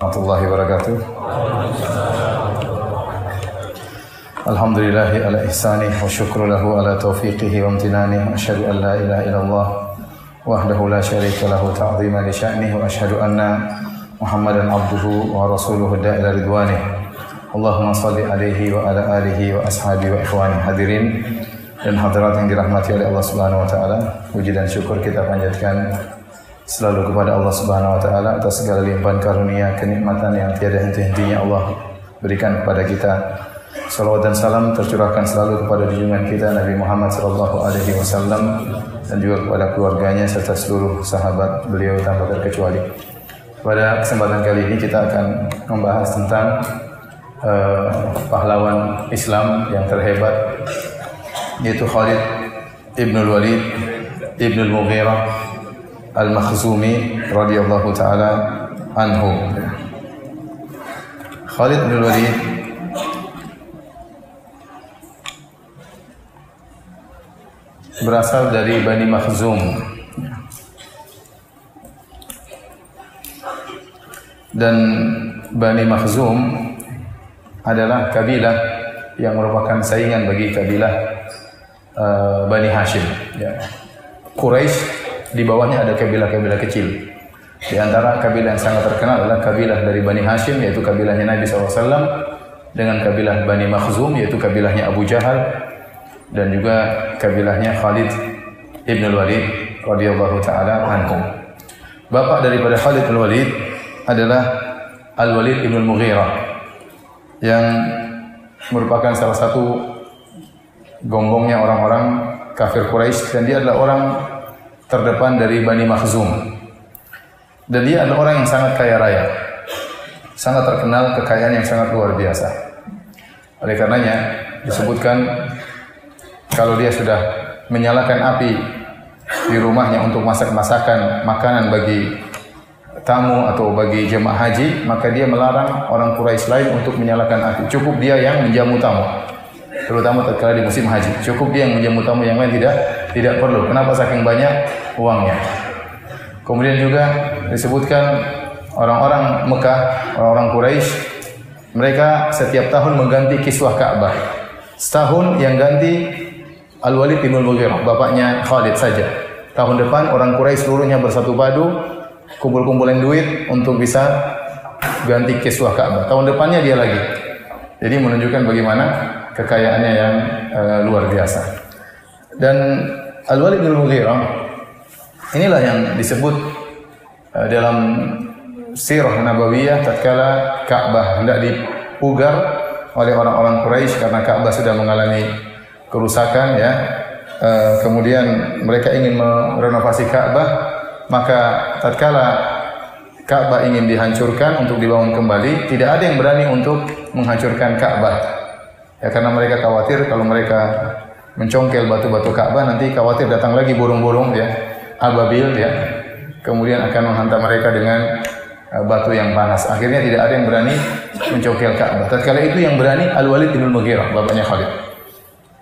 warahmatullahi wabarakatuh. Alhamdulillahi ala ihsanih wa syukru lahu ala taufiqihi wa amtinanih wa asyhadu an la ilaha illallah wahdahu la syarika lahu ta'ziman li sya'nih wa asyhadu anna Muhammadan abduhu wa rasuluhu da'ila ridwanih. Allahumma salli alaihi wa ala alihi wa ashabihi wa ikhwani hadirin dan hadirat yang dirahmati oleh Allah Subhanahu wa taala. Puji dan syukur kita panjatkan selalu kepada Allah Subhanahu wa taala atas segala limpahan karunia kenikmatan yang tiada henti-hentinya Allah berikan kepada kita. Salawat dan salam tercurahkan selalu kepada junjungan kita Nabi Muhammad sallallahu alaihi wasallam dan juga kepada keluarganya serta seluruh sahabat beliau tanpa terkecuali. Pada kesempatan kali ini kita akan membahas tentang pahlawan Islam yang terhebat, yaitu Khalid ibn al-Walid ibn al-Mughirah al-Makhzumi radhiyallahu taala anhu. Khalid ibn al-Walid berasal dari Bani Makhzum dan Bani Makhzum adalah kabilah yang merupakan saingan bagi kabilah Bani Hashim. Quraisy di bawahnya ada kabilah-kabilah kecil. Di antara kabilah yang sangat terkenal adalah kabilah dari Bani Hashim, yaitu kabilahnya Nabi SAW, dengan kabilah Bani Makhzum, yaitu kabilahnya Abu Jahal, dan juga kabilahnya Khalid ibn al-Walid radhiyallahu taala anhu. Bapak daripada Khalid ibn al-Walid adalah Al-Walid ibn al-Mughirah, yang merupakan salah satu gonggongnya orang-orang kafir Quraisy, dan dia adalah orang terdepan dari Bani Makhzum. Dan dia adalah orang yang sangat kaya raya, sangat terkenal kekayaan yang sangat luar biasa. Oleh karenanya disebutkan kalau dia sudah menyalakan api di rumahnya untuk masak-masakan makanan bagi tamu atau bagi jemaah haji, maka dia melarang orang Quraisy lain untuk menyalakan api. Cukup dia yang menjamu tamu, terutama tatkala di musim haji. Cukup dia yang menjamu tamu, yang lain tidak perlu. Kenapa? Saking banyak uangnya. Kemudian juga disebutkan orang-orang Mekah, orang-orang Quraisy, mereka setiap tahun mengganti kiswah Ka'bah. Setahun yang ganti Al-Walid bin Al-Mughirah, bapaknya Khalid saja. Tahun depan orang Quraisy seluruhnya bersatu padu, kumpul-kumpulin duit untuk bisa ganti kiswah Ka'bah. Tahun depannya dia lagi. Jadi menunjukkan bagaimana kekayaannya yang luar biasa. Dan Al-Walid bin Al-Mughirah inilah yang disebut dalam sirah nabawiyah tatkala Ka'bah hendak dipugar oleh orang-orang Quraisy karena Ka'bah sudah mengalami kerusakan, kemudian mereka ingin merenovasi Ka'bah, maka tatkala Ka'bah ingin dihancurkan untuk dibangun kembali, tidak ada yang berani untuk menghancurkan Ka'bah. Ya, karena mereka khawatir kalau mereka mencongkel batu-batu Ka'bah, nanti khawatir datang lagi burung-burung ababil kemudian akan menghantam mereka dengan batu yang panas. Akhirnya tidak ada yang berani mencongkel Ka'bah. Tatkala itu yang berani Al-Walid bin Al-Mughirah, bapaknya Khalid.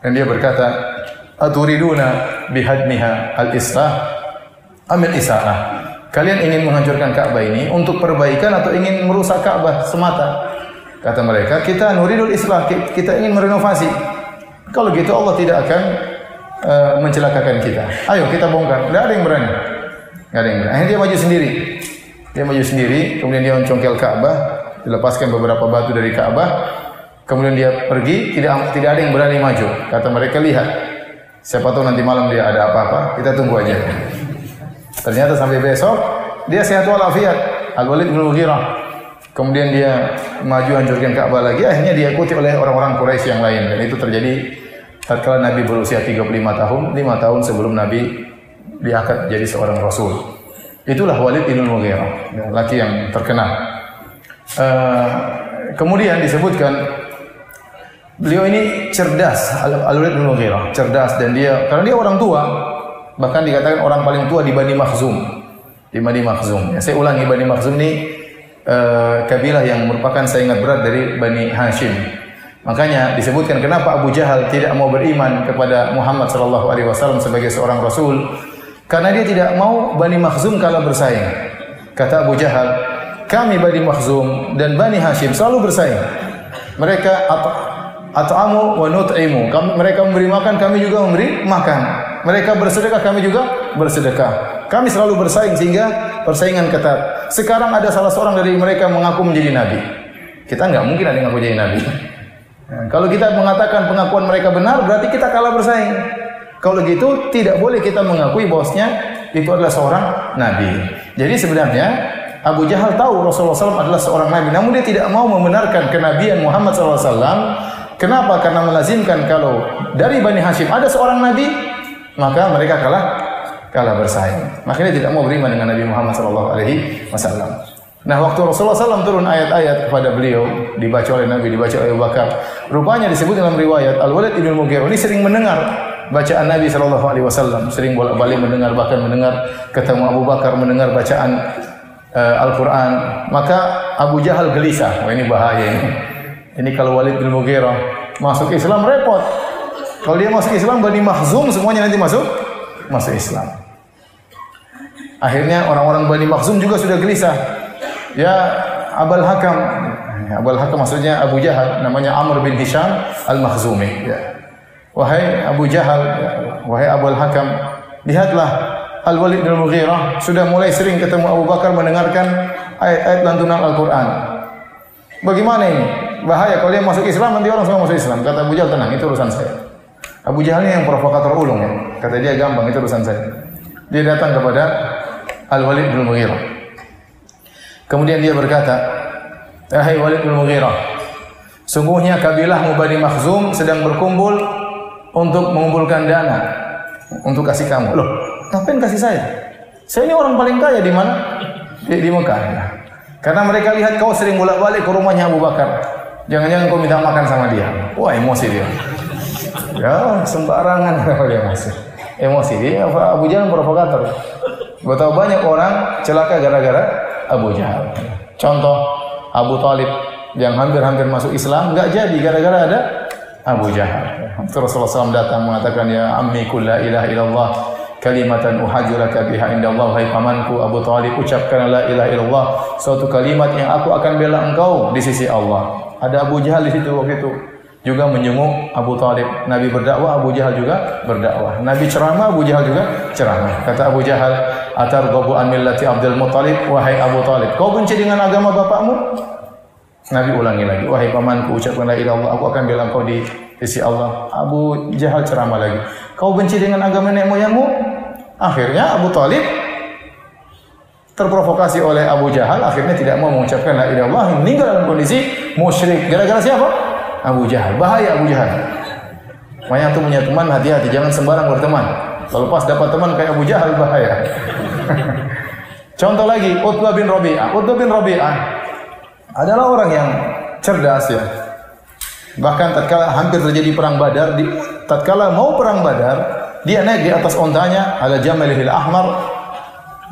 Dan dia berkata, "Aturiduna bihadmiha al-islah amil isa'ah?" Kalian ingin menghancurkan Ka'bah ini untuk perbaikan atau ingin merusak Ka'bah semata? Kata mereka, "Kita nuridul islah, kita ingin merenovasi." Kalau gitu Allah tidak akan mencelakakan kita. Ayo kita bongkar. Tidak ada yang berani. Tidak ada yang berani. Akhirnya dia maju sendiri. Dia maju sendiri, kemudian dia mencongkel Ka'bah, dilepaskan beberapa batu dari Ka'bah. Kemudian dia pergi, tidak ada yang berani maju. Kata mereka, "Lihat, siapa tahu nanti malam dia ada apa-apa, kita tunggu aja." Ternyata sampai besok dia sehat walafiat, Al-Walid bin Mughirah. Kemudian dia maju hancurkan Ka'bah lagi, akhirnya diikuti oleh orang-orang Quraisy yang lain. Dan itu terjadi tatkala Nabi berusia 35 tahun, 5 tahun sebelum Nabi diangkat jadi seorang Rasul. Itulah Walid bin Mughirah, laki yang terkenal. Kemudian disebutkan beliau ini cerdas, Al-Walid bin Mughirah, cerdas, dan karena dia orang tua, bahkan dikatakan orang paling tua di Bani Makhzum. Di Bani Makhzum. Saya ulangi, Bani Makhzum ini kabilah yang merupakan saingan berat dari Bani Hashim. Makanya disebutkan kenapa Abu Jahal tidak mau beriman kepada Muhammad sallallahu alaihi wasallam sebagai seorang rasul, karena dia tidak mau Bani Makhzum kalah bersaing. Kata Abu Jahal, kami Bani Makhzum dan Bani Hashim selalu bersaing. Mereka at'amu wa nut'imu. Mereka memberi makan, kami juga memberi makan. Mereka bersedekah, kami juga bersedekah. Kami selalu bersaing sehingga persaingan ketat. Sekarang ada salah seorang dari mereka mengaku menjadi nabi. Kita enggak mungkin ada yang mengaku jadi nabi. Nah, kalau kita mengatakan pengakuan mereka benar, berarti kita kalah bersaing. Kalau gitu tidak boleh kita mengakui bahwasanya itu adalah seorang nabi. Jadi sebenarnya Abu Jahal tahu Rasulullah SAW adalah seorang nabi, namun dia tidak mau membenarkan kenabian Muhammad SAW. Kenapa? Karena melazimkan kalau dari Bani Hashim ada seorang nabi, maka mereka kalah bersaing. Makanya tidak mau beriman dengan Nabi Muhammad SAW. Nah, waktu Rasulullah SAW turun ayat-ayat kepada beliau, dibaca oleh Nabi, dibaca oleh Abu Bakar. Rupanya disebut dalam riwayat Al-Walid ibn Mughirah ini sering mendengar bacaan Nabi SAW, sering bolak-balik mendengar, bahkan mendengar ketemu Abu Bakar, mendengar bacaan Al-Quran. Maka Abu Jahal gelisah, wah ini bahaya ini. Ini kalau Walid bin Mughirah masuk Islam repot. Kalau dia masuk Islam, Bani Makhzum semuanya nanti masuk Islam. Akhirnya orang-orang Bani Makhzum juga sudah gelisah. Ya Abul Hakam maksudnya Abu Jahal, namanya Amr bin Hisham Al-Makhzumi. Ya. Wahai Abu Jahal, wahai Abul Hakam, lihatlah Al-Walid bin Mughirah sudah mulai sering ketemu Abu Bakar mendengarkan ayat-ayat lantunan Al-Quran. Bagaimana ini? Bahaya kalau dia masuk Islam, nanti orang semua masuk Islam. Kata Abu Jahal, tenang, itu urusan saya. Abu Jahal ini yang provokator ulung ya. Kata dia, gampang, itu urusan saya. Dia datang kepada Al-Walid bin Mughirah. Kemudian dia berkata, "Hai Walid bin Mughirah, sungguhnya kabilah Bani Makhzum sedang berkumpul untuk mengumpulkan dana untuk kasih kamu." Loh, ngapain kasih saya? Saya ini orang paling kaya di mana? Di Mekah. Ya. Karena mereka lihat kau sering bolak-balik ke rumahnya Abu Bakar. Jangan-jangan kau minta makan sama dia. Wah, emosi dia. Ya, sembarangan dia masih. Emosi dia. Abu Jahal provokator. Betapa banyak orang celaka gara-gara Abu Jahal. Contoh Abu Talib yang hampir-hampir masuk Islam enggak jadi gara-gara ada Abu Jahal. Rasulullah SAW datang mengatakan, "Ya ammi qul la ilaha illallah kalimatan uhajjulaka biha indallah." Hai pamanku Abu Talib, ucapkan la ilaha illallah, suatu kalimat yang aku akan bela engkau di sisi Allah. Ada Abu Jahal di situ waktu itu. Juga menjenguk Abu Talib. Nabi berdakwah, Abu Jahal juga berdakwah. Nabi ceramah, Abu Jahal juga ceramah. Kata Abu Jahal, "Atarghabu an millati Abdul Muttalib?" Wahai Abu Talib, kau benci dengan agama bapakmu? Nabi ulangi lagi, "Wahai pamanku, ucapkan la ilaha illallah, aku akan bela engkau di sisi Allah." Abu Jahal ceramah lagi, "Kau benci dengan agama nenek moyangmu?" Akhirnya Abu Talib terprovokasi oleh Abu Jahal, akhirnya tidak mau mengucapkan la ilaha illallah, meninggal dalam kondisi musyrik. Gara-gara siapa? Abu Jahal. Bahaya Abu Jahal. Makanya antum punya teman, hati-hati, jangan sembarang berteman. Kalau pas dapat teman kayak Abu Jahal, bahaya. Contoh lagi, Utbah bin Rabi'ah. Utbah bin Rabi'ah adalah orang yang cerdas ya. Bahkan tatkala hampir terjadi perang Badar, tatkala mau perang Badar, dia naik di atas ontanya, ala jamalihil ahmar.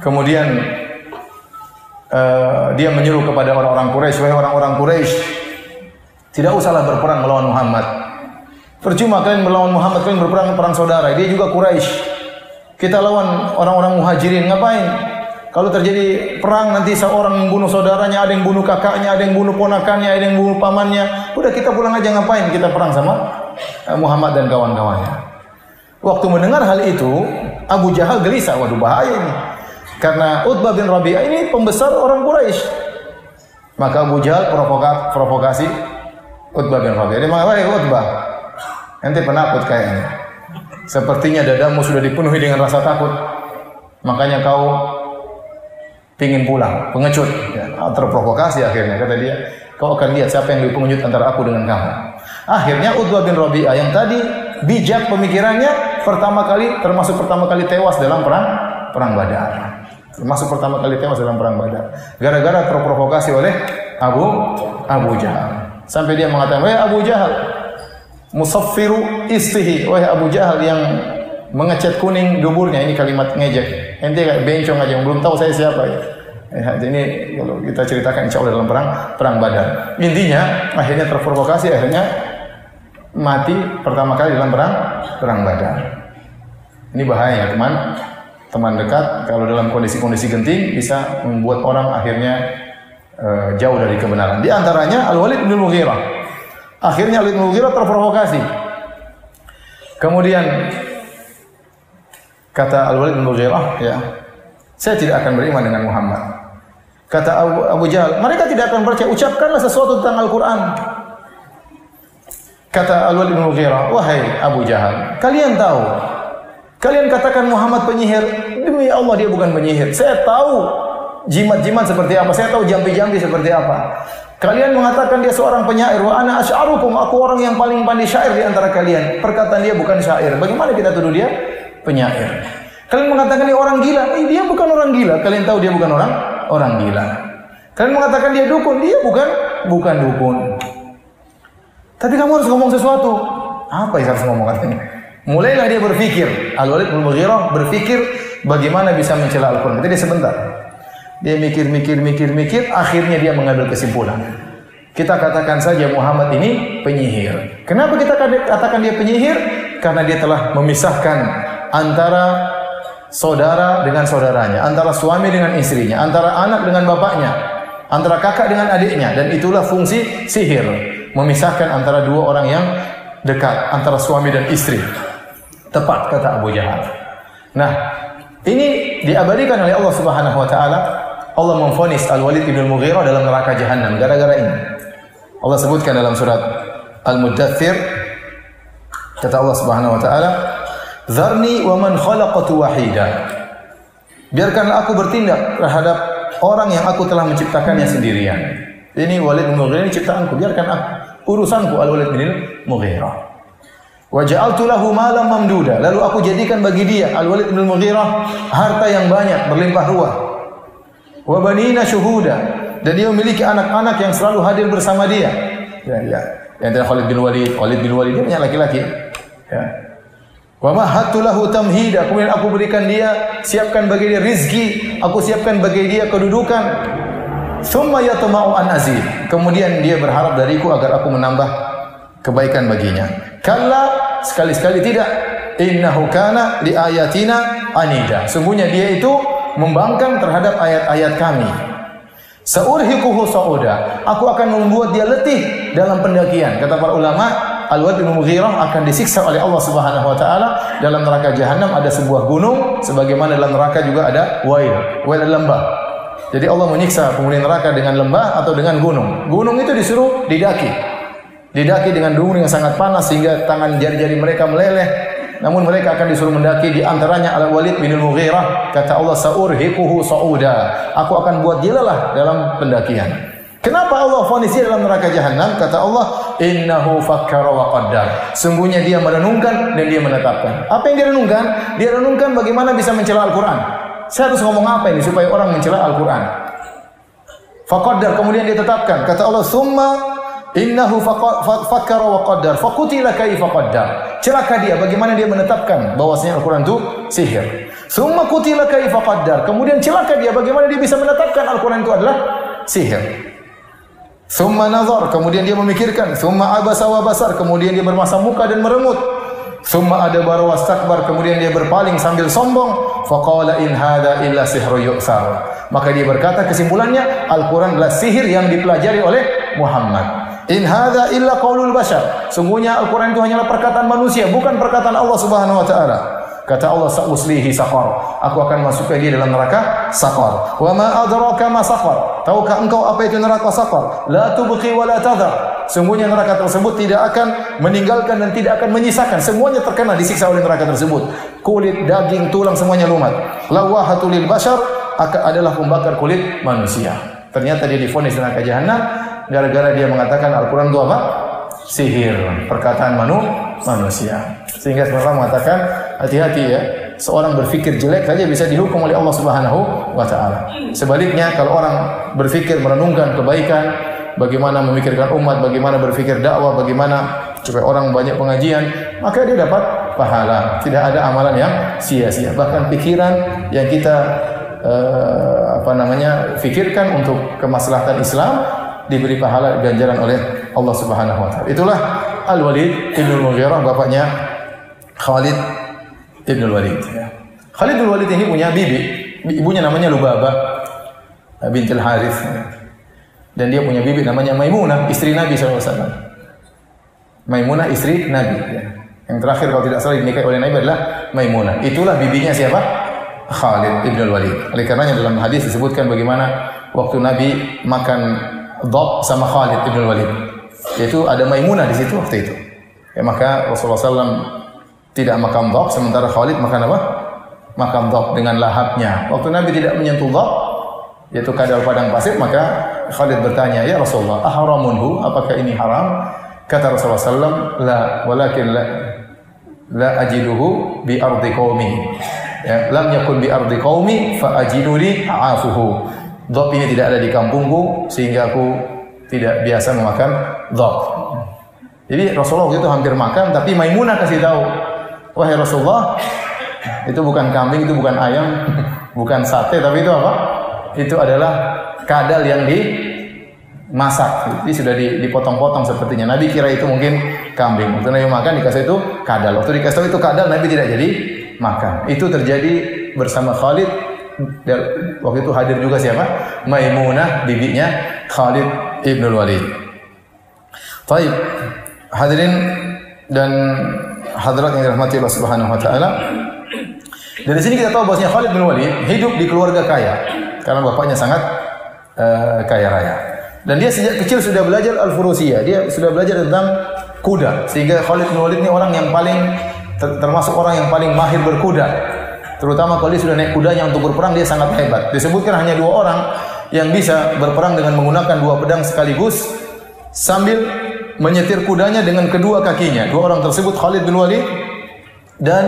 Kemudian dia menyuruh kepada orang-orang Quraisy, "Wahai orang-orang Quraisy, tidak usahlah berperang melawan Muhammad. Percuma kalian melawan Muhammad, kalian berperang perang saudara. Dia juga Quraisy. Kita lawan orang-orang Muhajirin, ngapain? Kalau terjadi perang nanti seorang membunuh saudaranya, ada yang bunuh kakaknya, ada yang bunuh ponakannya, ada yang bunuh pamannya. Udah kita pulang aja, ngapain kita perang sama Muhammad dan kawan-kawannya." Waktu mendengar hal itu, Abu Jahal gelisah, waduh bahaya ini. Karena Utbah bin Rabi'ah ini pembesar orang Quraisy. Maka Abu Jahal provokasi Utbah bin Rabi'ah. Dia mengatakan, "Utbah, ente penakut kayaknya. Sepertinya dadamu sudah dipenuhi dengan rasa takut. Makanya kau pingin pulang, pengecut." Ya, terprovokasi akhirnya. Kata dia, "Kau akan lihat siapa yang lebih pengecut antara aku dengan kamu." Akhirnya Utbah bin Rabi'ah yang tadi bijak pemikirannya, termasuk pertama kali tewas dalam perang Badar. Termasuk pertama kali tewas dalam perang Badar. Gara-gara terprovokasi oleh Abu Jahal. Sampai dia mengatakan, "Wahai Abu Jahal, musaffiru istihi." Wahai Abu Jahal yang mengecat kuning duburnya. Ini kalimat ngejek. Ente kayak bencong aja, belum tahu saya siapa ya. Ini kalau kita ceritakan insya Allah dalam perang Badar. Intinya akhirnya terprovokasi, akhirnya mati pertama kali dalam perang Badar. Ini bahaya teman dekat kalau dalam kondisi-kondisi genting bisa membuat orang akhirnya jauh dari kebenaran. Di antaranya Al-Walid bin Mughirah. Akhirnya Al-Walid bin Mughirah terprovokasi. Kemudian kata Al-Walid bin Mughirah, ya, saya tidak akan beriman dengan Muhammad. Kata Abu Jahal, mereka tidak akan percaya, ucapkanlah sesuatu tentang Al-Quran. Kata Al-Walid bin Mughirah, wahai Abu Jahal, kalian tahu, kalian katakan Muhammad penyihir, demi Allah dia bukan penyihir. Saya tahu jimat-jimat seperti apa, saya tahu jampi-jampi seperti apa. Kalian mengatakan dia seorang penyair, wa ana asy'arukum, aku orang yang paling pandai syair di antara kalian. Perkataan dia bukan syair. Bagaimana kita tuduh dia penyair? Kalian mengatakan dia orang gila, dia bukan orang gila. Kalian tahu dia bukan orang gila. Kalian mengatakan dia dukun, dia bukan dukun. Tapi kamu harus ngomong sesuatu. Apa yang harus ngomong katanya? Mulailah dia berpikir. Al-Walid bin Mughirah berpikir bagaimana bisa mencela Al-Quran. Jadi sebentar. Dia mikir, akhirnya dia mengambil kesimpulan. Kita katakan saja Muhammad ini penyihir. Kenapa kita katakan dia penyihir? Karena dia telah memisahkan antara saudara dengan saudaranya, antara suami dengan istrinya, antara anak dengan bapaknya, antara kakak dengan adiknya, dan itulah fungsi sihir, memisahkan antara dua orang yang dekat, antara suami dan istri. Tepat kata Abu Jahal. Nah, ini diabadikan oleh Allah Subhanahu wa taala. Allah memvonis Al-Walid bin Mughirah dalam neraka jahanam gara-gara ini. Allah sebutkan dalam surat Al-Muddathir, kata Allah Subhanahu wa taala, "Dzarni wa man khalaqtu wahida." Biarkanlah aku bertindak terhadap orang yang aku telah menciptakannya sendirian. Ini Walid bin Mughirah, ini ciptaanku, biarkan aku, urusanku Al-Walid bin Mughirah. Wa ja'altu lahu malam mamduda. Lalu aku jadikan bagi dia Al-Walid bin Mughirah harta yang banyak, berlimpah ruah. Wa banina syuhuda, dan dia memiliki anak-anak yang selalu hadir bersama dia. Ya. Yang Khalid bin Walid dia punya laki-laki. Ya. Wa mahattu lahu tamhida, kemudian aku berikan dia, siapkan bagi dia rizki, aku siapkan bagi dia kedudukan. Tsumma yatma'u an azid, kemudian dia berharap dariku agar aku menambah kebaikan baginya. Kalla, sekali-sekali tidak. Innahu kana li ayatina anida, sungguhnya dia itu membangkang terhadap ayat-ayat kami. Saurhiquhu sa'uda, aku akan membuat dia letih dalam pendakian. Kata para ulama, Al-Walid bin Mughirah akan disiksa oleh Allah Subhanahu wa taala dalam neraka jahanam. Ada sebuah gunung, sebagaimana dalam neraka juga ada wail adalah lembah. Jadi Allah menyiksa penghuni neraka dengan lembah atau dengan gunung. Gunung itu disuruh didaki dengan gunung yang sangat panas sehingga tangan jari-jari mereka meleleh. Namun mereka akan disuruh mendaki, di antaranya Al-Walid bin Mughirah. Kata Allah, saurhiquhu sa'uda, aku akan buat dia lelah dalam pendakian. Kenapa Allah vonis dia dalam neraka jahanam? Kata Allah, innahu fakkara wa qaddar, sungguhnya dia merenungkan dan dia menetapkan. Apa yang dia renungkan? Dia renungkan bagaimana bisa mencela Al-Quran. Saya harus ngomong apa ini supaya orang mencela Al-Quran. Faqaddar, kemudian dia tetapkan. Kata Allah, summa innahu fakkara wa qaddar faqutila kaifa qaddar. Celaka dia bagaimana dia menetapkan bahwasanya Al-Qur'an itu sihir. Summa qutila kaifa qaddar, kemudian celaka dia bagaimana dia bisa menetapkan Al-Qur'an itu adalah sihir. Summa nazar, kemudian dia memikirkan. Summa abasa wa basar, kemudian dia bermasam muka dan meremut. Summa adbara wastakbar, kemudian dia berpaling sambil sombong. Faqala in hadza illa sihrun yu'sar, maka dia berkata kesimpulannya Al-Qur'an adalah sihir yang dipelajari oleh Muhammad. In hadza illa qaulul bashar, sungguhnya Al-Qur'an itu hanyalah perkataan manusia, bukan perkataan Allah Subhanahu wa taala. Kata Allah, sa'uslihi saqar, aku akan masukkan dia dalam neraka saqar. Wa ma adraka ma saqar, tahukah engkau apa itu neraka saqar? La tubqi wa la tadhar, sungguhnya neraka tersebut tidak akan meninggalkan dan tidak akan menyisakan, semuanya terkena disiksa oleh neraka tersebut. Kulit, daging, tulang semuanya lumat. Lawahatul lil bashar, adalah pembakar kulit manusia. Ternyata dia divonis neraka jahanam gara-gara dia mengatakan Al-Quran itu apa? Sihir, perkataan manusia. Sehingga sebenarnya mengatakan hati-hati ya, seorang berfikir jelek saja bisa dihukum oleh Allah Subhanahu wa taala. Sebaliknya kalau orang berfikir merenungkan kebaikan, bagaimana memikirkan umat, bagaimana berfikir dakwah, bagaimana supaya orang banyak pengajian, maka dia dapat pahala. Tidak ada amalan yang sia-sia. Bahkan pikiran yang kita fikirkan untuk kemaslahatan Islam diberi pahala ganjaran oleh Allah Subhanahu wa taala. Itulah Al-Walid bin Mughirah, bapaknya Khalid bin Walid. Khalid bin Walid ini punya bibi, ibunya namanya Lubabah bintul Harith. Dan dia punya bibi namanya Maimunah, istri Nabi SAW. Maimunah istri Nabi. Ya. Yang terakhir kalau tidak salah dinikahi oleh Nabi adalah Maimunah. Itulah bibinya siapa? Khalid ibn al-Walid. Oleh karenanya dalam hadis disebutkan bagaimana waktu Nabi makan dhab sama Khalid ibn al-Walid. Yaitu ada Maimunah di situ waktu itu. Ya, maka Rasulullah SAW tidak makan dhab, sementara Khalid makan apa? Makan dhab dengan lahapnya. Waktu Nabi tidak menyentuh dhab, yaitu kadal padang pasir, maka Khalid bertanya, "Ya Rasulullah, ahramunhu? Apakah ini haram?" Kata Rasulullah SAW, "La, walakin la ajiduhu bi ardi qaumi." Ya, lam yakun bi ardi qaumi fa ajiduni a'afuhu. Dhab ini tidak ada di kampungku sehingga aku tidak biasa memakan dhab. Jadi Rasulullah waktu itu hampir makan, tapi Maimunah kasih tahu, "Wahai Rasulullah, itu bukan kambing, itu bukan ayam, bukan sate, tapi itu apa? Itu adalah kadal yang dimasak. Jadi sudah dipotong-potong sepertinya. Nabi kira itu mungkin kambing. Waktu Nabi makan dikasih itu kadal. Waktu dikasih tahu itu kadal, Nabi tidak jadi makan. Itu terjadi bersama Khalid. Dan waktu itu hadir juga siapa? Maimunah, bibinya Khalid ibn al-Walid. Baik, hadirin dan hadirat yang dirahmati Allah Subhanahu wa taala. Dari sini kita tahu bahwasanya Khalid bin Walid hidup di keluarga kaya karena bapaknya sangat kaya raya. Dan dia sejak kecil sudah belajar al-furusiyah. Dia sudah belajar tentang kuda. Sehingga Khalid bin Walid ini orang yang paling termasuk orang yang paling mahir berkuda. Terutama kalau dia sudah naik kudanya untuk berperang, dia sangat hebat. Disebutkan hanya 2 orang yang bisa berperang dengan menggunakan 2 pedang sekaligus sambil menyetir kudanya dengan kedua kakinya. 2 orang tersebut Khalid bin Walid dan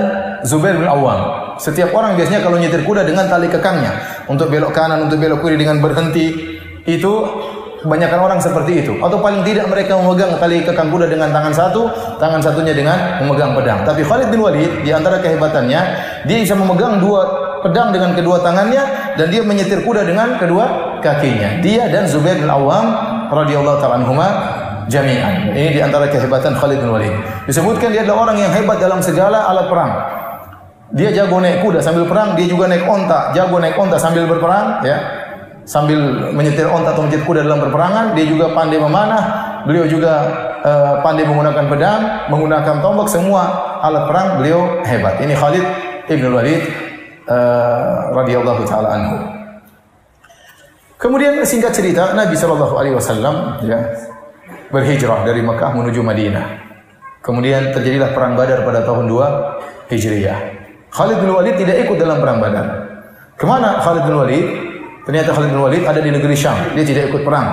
Zubair bin Awam. Setiap orang biasanya kalau nyetir kuda dengan tali kekangnya untuk belok kanan, untuk belok kiri dengan berhenti. Itu kebanyakan orang seperti itu. Atau paling tidak mereka memegang tali kekang kuda dengan tangan satu, tangan satunya dengan memegang pedang. Tapi Khalid bin Walid di antara kehebatannya, dia bisa memegang 2 pedang dengan kedua tangannya dan dia menyetir kuda dengan kedua kakinya. Dia dan Zubair bin Awam radhiyallahu ta'ala anhuma jami'an. Ini di antara kehebatan Khalid bin Walid. Disebutkan dia adalah orang yang hebat dalam segala alat perang. Dia jago naik kuda sambil perang, dia juga naik onta, jago naik onta sambil berperang, ya. Sambil menyetir onta atau menyetir kuda dalam perperangan, dia juga pandai memanah, beliau juga pandai menggunakan pedang, menggunakan tombak, semua alat perang beliau hebat. Ini Khalid ibn Walid radhiyallahu taala anhu. Kemudian singkat cerita, Nabi sallallahu alaihi wasallam ya berhijrah dari Mekah menuju Madinah. Kemudian terjadilah perang Badar pada tahun 2 Hijriah. Khalid bin Walid tidak ikut dalam perang Badar. Kemana Khalid bin Walid? Ternyata Khalid bin Walid ada di negeri Syam. Dia tidak ikut perang.